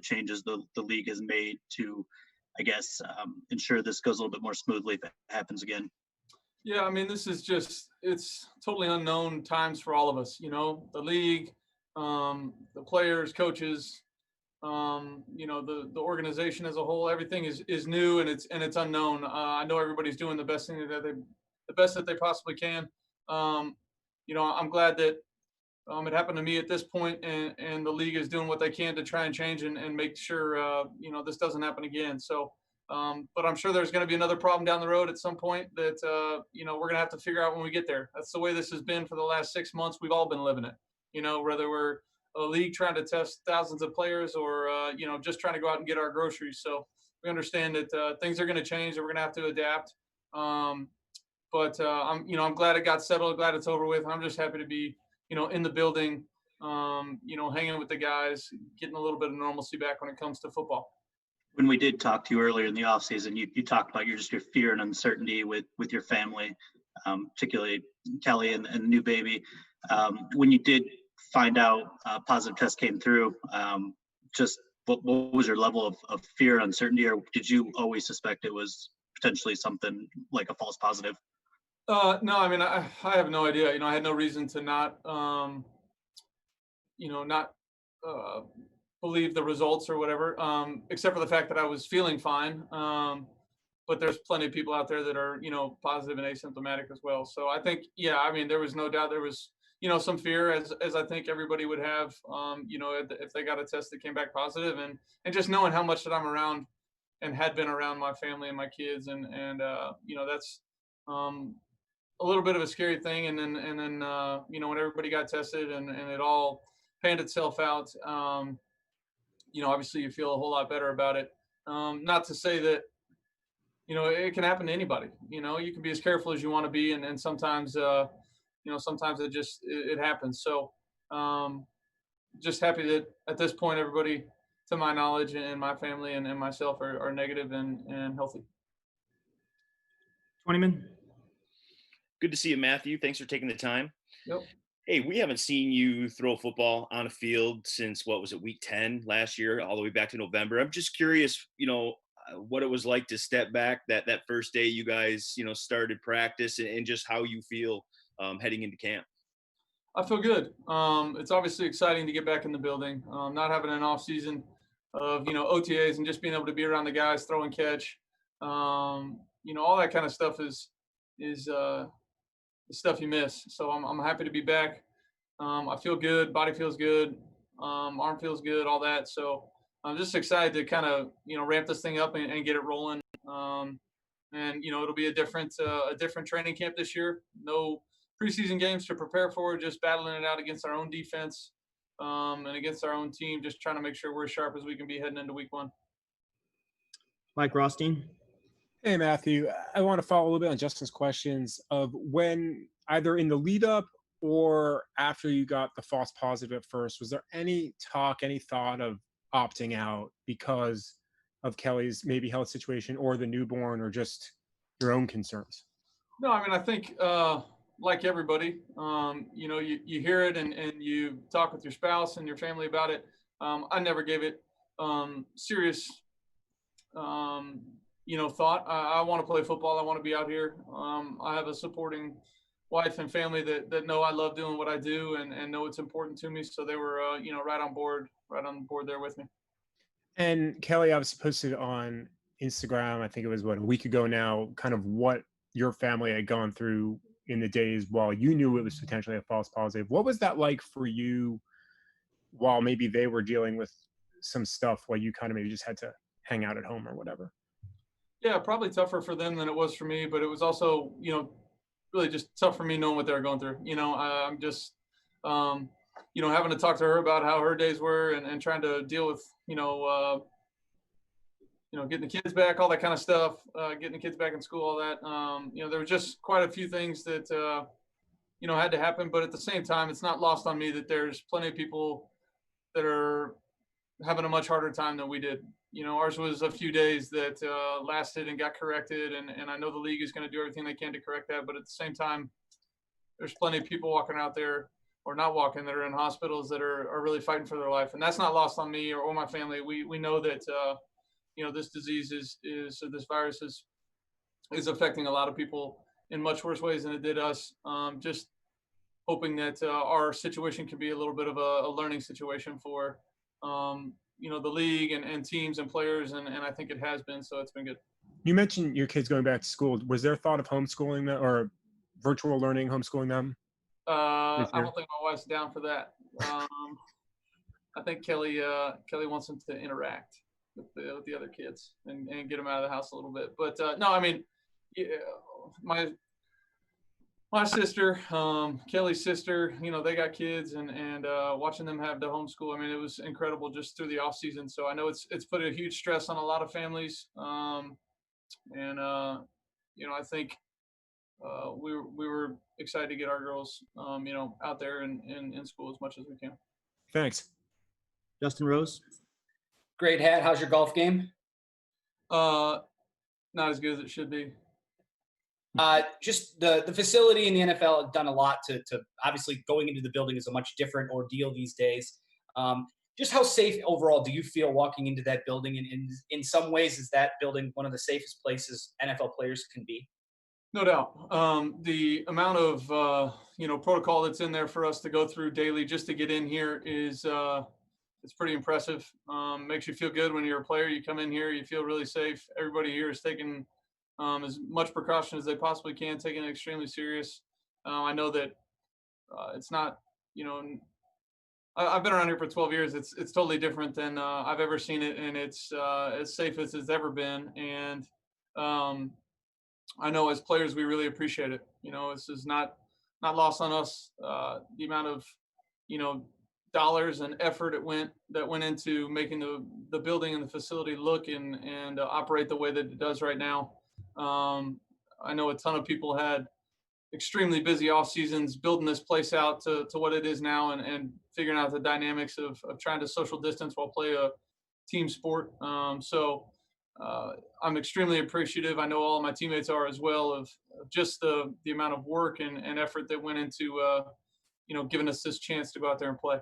changes the league has made to, I guess, ensure this goes a little bit more smoothly if it happens again? Yeah, I mean, this is just, it's totally unknown times for all of us, the league, the players, coaches, the organization as a whole. Everything is new, and it's unknown. I know everybody's doing the best thing the best that they possibly can. Um, I'm glad that it happened to me at this point, and the league is doing what they can to try and change and make sure this doesn't happen again. So, but I'm sure there's going to be another problem down the road at some point that we're going to have to figure out when we get there. That's the way this has been for the last 6 months. We've all been living it. Whether we're a league trying to test thousands of players or just trying to go out and get our groceries. So we understand that things are going to change and we're going to have to adapt. I'm glad it got settled. Glad it's over with. I'm just happy to be in the building, hanging with the guys, getting a little bit of normalcy back when it comes to football. When we did talk to you earlier in the offseason, you talked about your fear and uncertainty with your family, particularly Kelly and the new baby. When you did find out a positive test came through, just what was your level of fear, uncertainty, or did you always suspect it was potentially something like a false positive? No, I mean, I have no idea. I had no reason to not uh, believe the results or whatever, except for the fact that I was feeling fine. But there's plenty of people out there that are, positive and asymptomatic as well. So I think, yeah, I mean, there was no doubt there was, some fear as I think everybody would have, if they got a test that came back positive, and just knowing how much that I'm around and had been around my family and my kids. That's, a little bit of a scary thing. And then when everybody got tested and it all panned itself out, obviously you feel a whole lot better about it. Not to say that, it can happen to anybody. You can be as careful as you want to be. And sometimes, sometimes it happens. So just happy that at this point, everybody, to my knowledge, and my family and myself are negative and healthy. 20man. Good to see you, Matthew. Thanks for taking the time. Yep. Hey, we haven't seen you throw a football on a field since, what was it, week 10 last year, all the way back to November. I'm just curious, what it was like to step back that first day you guys, started practice, and just how you feel heading into camp. I feel good. It's obviously exciting to get back in the building, not having an off season of, OTAs and just being able to be around the guys, throw and catch. All that kind of stuff is the stuff you miss. So I'm happy to be back. I feel good. Body feels good. Arm feels good. All that. So I'm just excited to kind of ramp this thing up and get it rolling. It'll be a different training camp this year. No preseason games to prepare for. Just battling it out against our own defense and against our own team. Just trying to make sure we're as sharp as we can be heading into week 1. Mike Rothstein. Hey, Matthew. I want to follow a little bit on Justin's questions of when, either in the lead up or after you got the false positive at first, was there any talk, any thought of opting out because of Kelly's maybe health situation or the newborn or just your own concerns? No, I mean, I think like everybody, you hear it and you talk with your spouse and your family about it. I never gave it serious thought. I want to play football. I want to be out here. I have a supporting wife and family that know I love doing what I do and know it's important to me. So they were, right on board there with me. And Kelly, I was posted on Instagram, I think it was a week ago now, kind of what your family had gone through in the days while you knew it was potentially a false positive. What was that like for you while maybe they were dealing with some stuff while you kind of maybe just had to hang out at home or whatever? Yeah, probably tougher for them than it was for me, but it was also, really just tough for me knowing what they were going through. I'm just, having to talk to her about how her days were and trying to deal with, getting the kids back, all that kind of stuff, getting the kids back in school, all that. There were just quite a few things that, had to happen. But at the same time, it's not lost on me that there's plenty of people that are having a much harder time than we did. Ours was a few days that lasted and got corrected. And I know the league is going to do everything they can to correct that. But at the same time, there's plenty of people walking out there or not walking that are in hospitals that are really fighting for their life. And that's not lost on me or my family. We know that, this disease or this virus is affecting a lot of people in much worse ways than it did us. Just hoping that our situation can be a little bit of a learning situation for, the league and teams and players. And I think it has been, so it's been good. You mentioned your kids going back to school. Was there thought of homeschooling them or virtual learning, homeschooling them? I don't think my wife's down for that. I think Kelly wants them to interact with the other kids and get them out of the house a little bit. But no, I mean, yeah, my sister, Kelly's sister, they got kids and watching them have the homeschool. I mean, it was incredible just through the off season. So I know it's put a huge stress on a lot of families. I think we were excited to get our girls, out there and in school as much as we can. Thanks. Justin Rose. Great hat. How's your golf game? Not as good as it should be. Just the facility in the NFL has done a lot to obviously going into the building is a much different ordeal these days. Just how safe overall do you feel walking into that building? And in some ways, is that building one of the safest places NFL players can be? No doubt. The amount of protocol that's in there for us to go through daily just to get in here is it's pretty impressive. Makes you feel good when you're a player. You come in here, you feel really safe. Everybody here is taking as much precaution as they possibly can, taking it extremely serious. I know that it's not, I've been around here for 12 years. It's totally different than I've ever seen it, and it's as safe as it's ever been. And I know as players we really appreciate it. This is not lost on us. The amount of dollars and effort that went into making the building and the facility look and operate the way that it does right now. I know a ton of people had extremely busy off seasons building this place out to what it is now and figuring out the dynamics of trying to social distance while play a team sport. I'm extremely appreciative. I know all of my teammates are as well of just the amount of work and effort that went into, giving us this chance to go out there and play.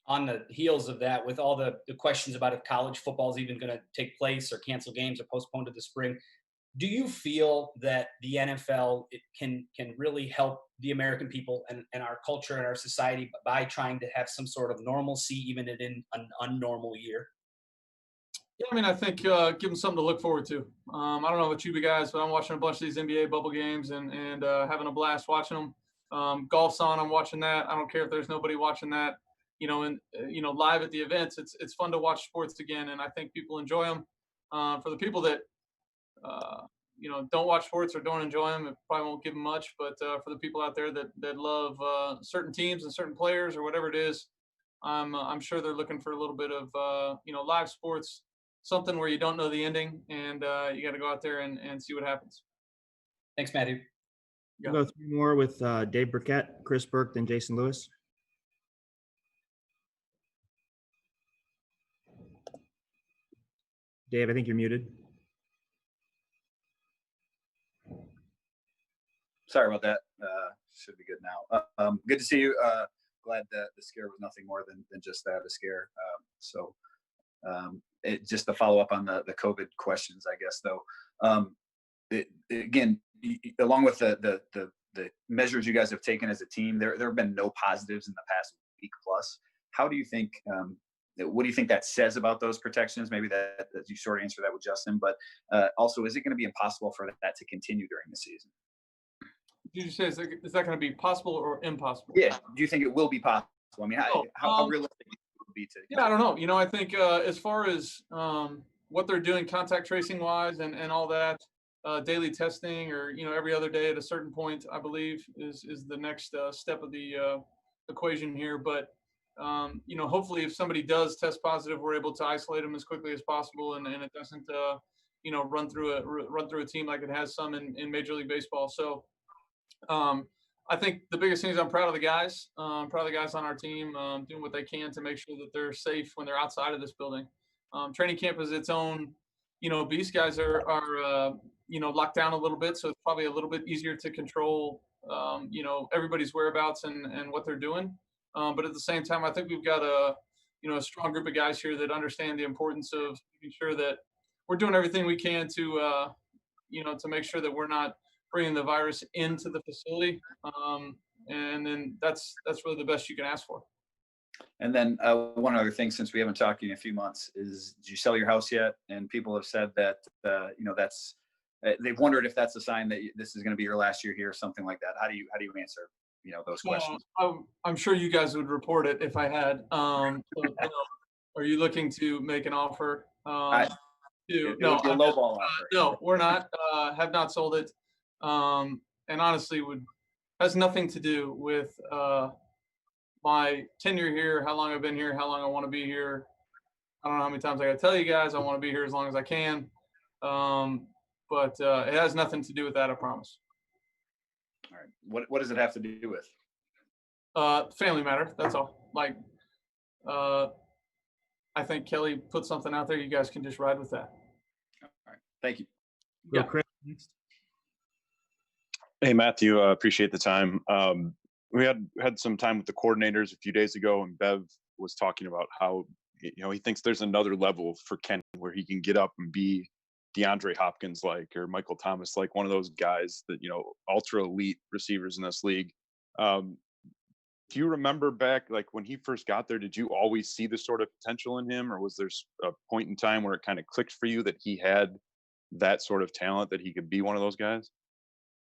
On the heels of that, with all the questions about if college football is even going to take place or cancel games or postponed to the spring, do you feel that the NFL can really help the American people and our culture and our society by trying to have some sort of normalcy even in an unnormal year? Yeah, I mean, I think give them something to look forward to. I don't know about you guys, but I'm watching a bunch of these NBA bubble games and having a blast watching them. Golf's on, I'm watching that. I don't care if there's nobody watching that. Live at the events, it's fun to watch sports again, and I think people enjoy them. For the people that don't watch sports or don't enjoy them, it probably won't give them much. But for the people out there that love certain teams and certain players or whatever it is, I'm sure they're looking for a little bit of live sports, something where you don't know the ending, and you got to go out there and see what happens. Thanks, Matthew. We'll go three more with Dave Burkett, Chris Burke, then Jason Lewis. Dave, I think you're muted. Sorry about that. Should be good now. Good to see you. Glad that the scare was nothing more than just that, a scare. Just to follow up on the COVID questions, I guess, though. Again, along with the measures you guys have taken as a team, there have been no positives in the past week plus. How do you think? What do you think that says about those protections? Maybe that you sort of answer that with Justin, but also, is it going to be impossible for that to continue during the season? Did you say is that going to be possible or impossible? Yeah. Do you think it will be possible? I mean, how realistic would it be to? Yeah, I don't know. I think as far as what they're doing contact tracing wise and all that, daily testing or every other day at a certain point, I believe is the next step of the equation here. But hopefully if somebody does test positive, we're able to isolate them as quickly as possible and it doesn't run through a team like it has some in Major League Baseball. So I think the biggest thing is I'm proud of the guys. I'm proud of the guys on our team doing what they can to make sure that they're safe when they're outside of this building. Training camp is its own, beast. Guys are locked down a little bit, so it's probably a little bit easier to control everybody's whereabouts and what they're doing. But at the same time, I think we've got a strong group of guys here that understand the importance of making sure that we're doing everything we can to make sure that we're not bringing the virus into the facility. And then that's really the best you can ask for. And then one other thing, since we haven't talked in a few months, is did you sell your house yet? And people have said that that's they've wondered if that's a sign that this is going to be your last year here, or something like that. How do you answer those questions? I'm sure you guys would report it if I had. Are you looking to make an offer? It would be a lowball offer. No, we're not. Have not sold it, and honestly, has nothing to do with my tenure here, how long I've been here, how long I want to be here. I don't know how many times I got to tell you guys I want to be here as long as I can, but it has nothing to do with that. I promise. All right. What does it have to do with? Family matter. That's all. Like, I think Kelly put something out there. You guys can just ride with that. All right. Thank you. Go, Yeah. Chris, next. Hey, Matthew, appreciate the time. We had some time with the coordinators a few days ago, and Bev was talking about how he thinks there's another level for Kenny where he can get up and be DeAndre Hopkins like, or Michael Thomas like, one of those guys that ultra elite receivers in this league. Do you remember back, like when he first got there, did you always see the sort of potential in him, or was there a point in time where it kind of clicked for you that he had that sort of talent, that he could be one of those guys?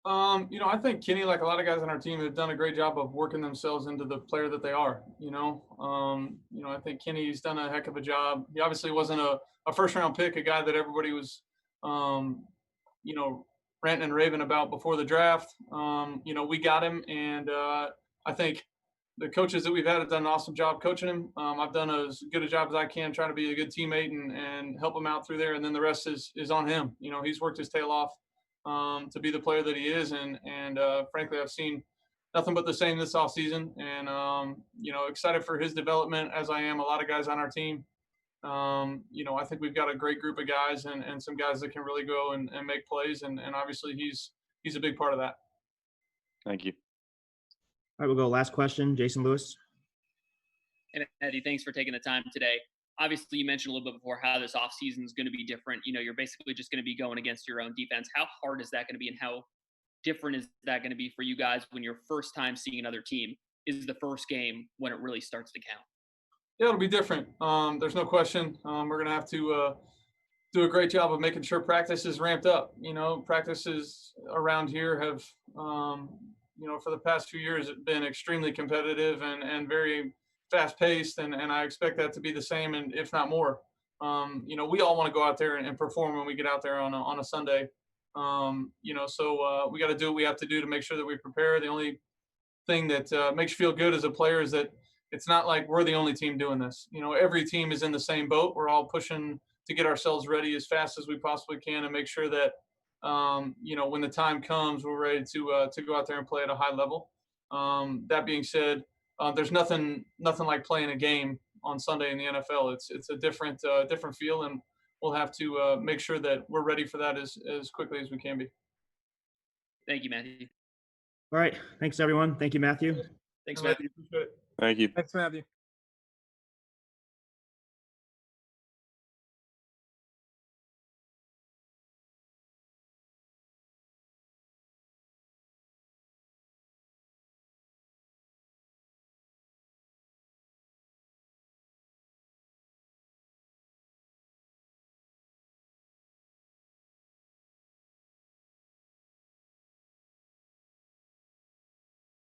I think Kenny, like a lot of guys on our team, have done a great job of working themselves into the player that they are. I think Kenny's done a heck of a job. He obviously wasn't a first round pick, a guy that everybody was, ranting and raving about before the draft. We got him, and I think the coaches that we've had have done an awesome job coaching him. I've done as good a job as I can, trying to be a good teammate and help him out through there. And then the rest is on him. He's worked his tail off to be the player that he is. And frankly, I've seen nothing but the same this offseason. And, excited for his development, as I am a lot of guys on our team. I think we've got a great group of guys and some guys that can really go and make plays. And obviously he's a big part of that. Thank you. All right, we'll go last question, Jason Lewis. And Eddie, thanks for taking the time today. Obviously, you mentioned a little bit before how this offseason is going to be different. You're basically just going to be going against your own defense. How hard is that going to be, and how different is that going to be for you guys when your first time seeing another team is the first game when it really starts to count? Yeah, it'll be different. There's no question. We're going to have to do a great job of making sure practice is ramped up. Practices around here have, for the past few years, it's been extremely competitive and very fast-paced, and I expect that to be the same, and if not more. We all want to go out there and perform when we get out there on a Sunday. So we got to do what we have to do to make sure that we prepare. The only thing that makes you feel good as a player is that it's not like we're the only team doing this. Every team is in the same boat. We're all pushing to get ourselves ready as fast as we possibly can and make sure that, when the time comes, we're ready to go out there and play at a high level. That being said, there's nothing like playing a game on Sunday in the NFL. It's a different feel, and we'll have to make sure that we're ready for that as quickly as we can be. Thank you, Matthew. All right. Thanks, everyone. Thank you, Matthew. Thanks, Matthew. Thank you. Thanks, Matthew.